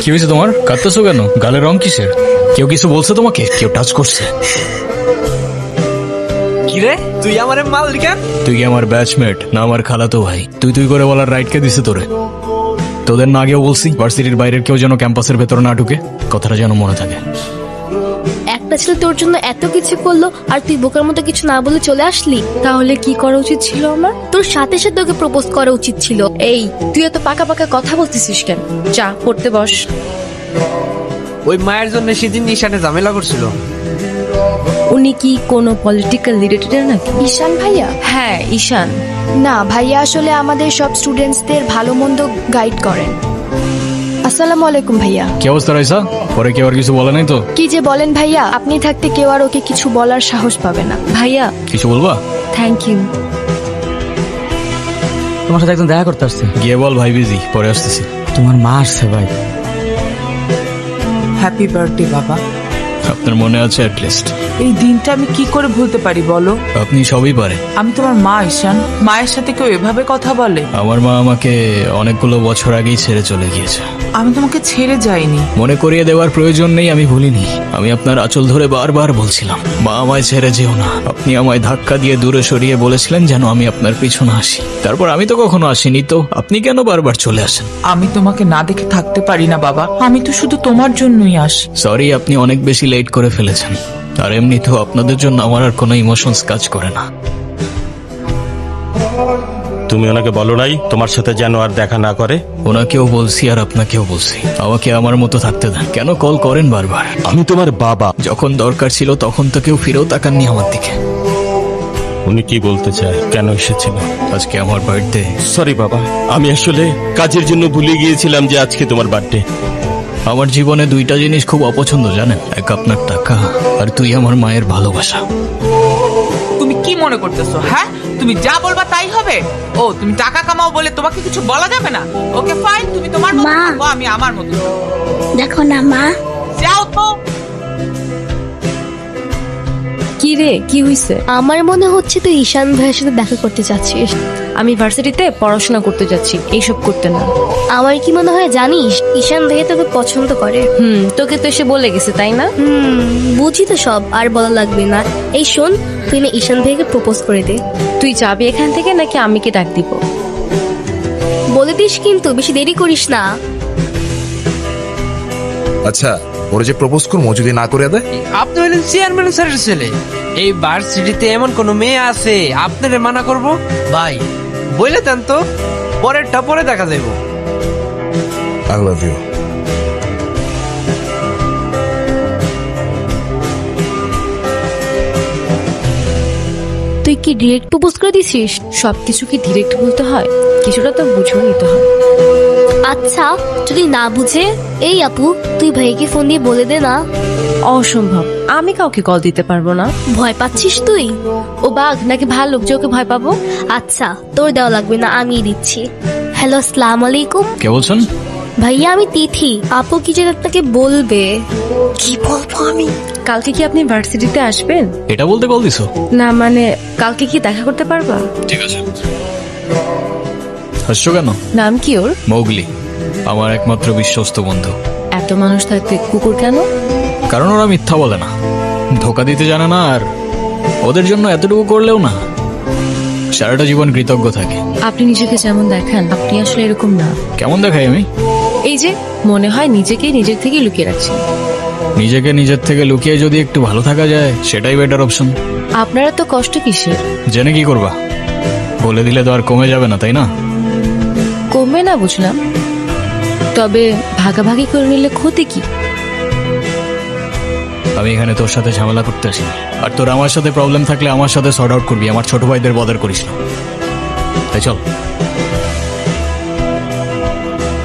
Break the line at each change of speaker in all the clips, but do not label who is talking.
কি হয়েছে তোমার? কাঁদতেছো কেন? গালের রং কিসের? কেউ কিছু বলছে তোমাকে? কেউ টাচ করছে?
কিরে তুই আমার মাল কেন?
তুই কি আমার ব্যাচমেট না আমার খালাতো ভাই? তুই করে বলার রাইট কে দিছে তোরে? তোদের না আগেও বলছি ভার্সিটির বাইরের কেউ যেন ক্যাম্পাসের ভেতর না ঢুকে, কথাটা যেন মনে থাকে।
একটা ছেলে তোর জন্য এত কিছু করলো আর তুই বোকার মতো কিছু না বলে চলে আসলি। তাহলে কি করা উচিত ছিল আমার? তোর সাথে সাথে ওকে প্রপোজ করা উচিত ছিল।
এই তুই এত পাকা পাকা কথা বলতেছিস কেন? চা পড়তে বস।
ওই মায়ের জন্য সেদিন ঈশানে ঝামেলা করছিল।
উনি কি কোনো পলিটিক্যাল রিলেটেড নাকি?
ঈশান ভাইয়া?
হ্যাঁ ঈশান।
না ভাইয়া, আসলে আমাদের সব স্টুডেন্টসদের ভালো মন্দ গাইড করেন। আসসালামু আলাইকুম ভাইয়া।
কি অবস্থা রাইসা? পরে কেউ আর কিছু বলে নাই তো?
কি যে বলেন ভাইয়া, আপনি থাকতে কেউ আর ওকে কিছু বলার সাহস পাবে না।
ভাইয়া
কিছু বলবা?
Thank you.
তোমার সাথে একদম দেখা করতে আসছে।
গিয়ে বল ভাই বিজি, পরে আসতেছি।
তোমার মা আসছে ভাই।
হ্যাপি বার্থডে বাবা।
আপনার মনে আছে অ্যাটলিস্ট?
এই দিনটা আমি কি করে ভুলতে পারি বলো?
আপনি সবই পারেন।
আমি তোমার মা ঈশান। মায়ের সাথে কেউ এভাবে কথা বলে?
আমার মা আমাকে অনেকগুলো বছর আগেই ছেড়ে চলে গিয়েছে।
আমি তোমাকে ছেড়ে যাইনি।
মনে করিয়ে দেওয়ার প্রয়োজন নেই, আমি ভুলিনি। আমি আপনার আঁচল ধরে বারবার বলছিলাম, মা আমায় ছেড়ে যেও না। আপনি আমায় ধাক্কা দিয়ে দূরে সরিয়ে বলেছিলেন যেন আমি আপনার পিছনে আসি। তারপর আমি তো কখনো আসিনি, তো আপনি কেন বারবার চলে আসেন?
আমি তোমাকে না দেখে থাকতে পারি না বাবা। আমি তো শুধু তোমার জন্যই আসি।
সরি, আপনি অনেক বেশি লেট করে ফেলেছেন। আর এমনিতেও আপনাদের জন্য আমার আর কোনো ইমোশনস কাজ করে না।
তুমি ওনাকে বলো নাই তোমার সাথে যেন আর দেখা না করে?
ওনাকেও বলছি আর আপনাকেও বলছি, আমাকে আমার মতো থাকতে দেন। কেন কল করেন বারবার?
আমি তোমার বাবা।
যখন দরকার ছিল তখন তো কেউ ফিরেও তাকাননি আমার দিকে।
উনি কি বলতে চায়? কেন এসেছিল?
আজকে আমার বার্থডে।
সরি বাবা, আমি আসলে কাজের জন্য ভুলে গিয়েছিলাম যে আজকে তোমার বার্থডে।
আমার জীবনে দুইটা জিনিস খুব অপছন্দ জানেন, এক আপনার টাকা আর তুই আমার মায়ের ভালোবাসা।
তুমি কি মনে করতেছো? হ্যাঁ, তুমি যা বলবা তাই হবে? ও তুমি টাকা কামাও বলে তোমাকে কিছু বলা যাবে না? ওকে ফাইন, তুমি তোমার মতো থাকো, আমি আমার মতো থাকবো।
দেখো না মা,
যাও তো।
কি রে, কি হইছে?
আমার মনে হচ্ছে তুই ঈশান ভাইয়ের সাথে দেখা করতে চাচ্ছিস।
আমি ভার্সিটিতে পড়াশোনা করতে যাচ্ছি, এইসব করতে না।
আমার কি মনে হয় জানিস, ঈশান ভাইয়া তোকে পছন্দ করে।
তোকে তো এসে বলে গেছে তাই না?
বুঝি তো সব, আর বলা লাগবে না। এই শোন, তুই না ঈশান ভাইকে প্রপোজ করে দে।
তুই যাবি এখান থেকে নাকি আমি কি ডাক দিব?
বলে দিস কিন্তু, বেশি দেরি করিস না।
আচ্ছা, ওরা যে প্রপোজ করবো যদি না করে দেয়?
আপনি হলেন চেয়ারম্যান স্যারের ছেলে। এই ভার্সিটিতে এমন কোন মেয়ে আছে আপনারে মানা করব? ভাই বলে দেন তো, পরেরটা পরে দেখা যাইব।
I love you.
তুই কি ডিরেক্ট প্রপোজ করে দিছিস?
সবকিছু কি ডিরেক্ট বলতে হয়? কিছুটা তো বুঝেও নিতে হয়।
আচ্ছা, যদি না বুঝে, এই আপু তুই ভাইকে ফোন দিয়ে বলে দে না।
অসম্ভব, আমি কাউকে কল দিতে পারবো না।
ভয় পাচ্ছিস তুই?
ও বাঘ নাকি ভালুক যে ওকে ভয় পাবো?
আচ্ছা, তোর দেওয়া লাগবে না, আমি দিচ্ছি। হ্যালো, আসসালামু আলাইকুম।
কে বলছেন?
ভাইয়া আমি তিথি। আপু কি যেন আপনাকে বলবে। কি বলবো আমি?
কালকে কি আপনি ভার্সিটিতে আসবেন?
এটা বলতে কল দিছো?
না মানে কালকে কি দেখা করতে পারবা?
ঠিক আছে। হাসছো কেন?
নাম কি ওর?
মৌগলি, আমার একমাত্র বিশ্বস্ত বন্ধু।
এত মানুষ থাকতে কুকুর কেন?
কারণ ওরা মিথ্যা বলে না, ধোকা দিতে জানে না, আর ওদের জন্য এতটুকু করলেও না সারাটা জীবন কৃতজ্ঞ থাকে।
আপনি নিজেকে যেমন দেখান, আপনি আসলে এরকম না।
কেমন দেখাই আমি?
এই যে মনে হয় নিজেকেই নিজের থেকে লুকিয়ে রাখছেন।
নিজেকে নিজের থেকে লুকিয়ে যদি একটু ভালো থাকা যায় সেটাই বেটার অপশন।
আপনারা তো কষ্ট কিসের?
জেনে কি করবা? বলে দিলে তো আর কমে যাবে না, তাই না?
কমবে না বুঝলাম, তবে ভাগাভাগি করে নিলে ক্ষতি কি?
আমি এখানে তোর সাথে ঝামেলা করতে আসিনি, আর তোর আমার সাথে প্রবলেম থাকলে আমার সাথে সর্ট আউট করবি। আমার ছোট ভাইদের বদার করিস না। তাই চল।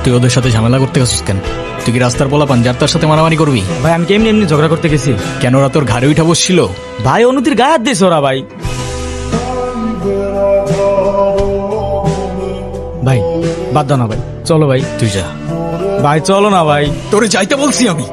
তুই ওদের সাথে ঝামেলা করতে গেছিস কেন? তুই কি রাস্তার পোলাপান যার তার সাথে মারামারি করবি?
ভাই আমি কেমনি এমনি ঝগড়া করতে গেছি।
কেন ওরা তোর ঘাড়ে উঠা বসছিল?
ভাই অনুতির গায়ে হাত দিয়েছে ওরা। ভাই ভাই বাদ দাও না ভাই, চলো ভাই।
তুই যা
ভাই চলো না ভাই।
তোরে যাইতে বলছি আমি।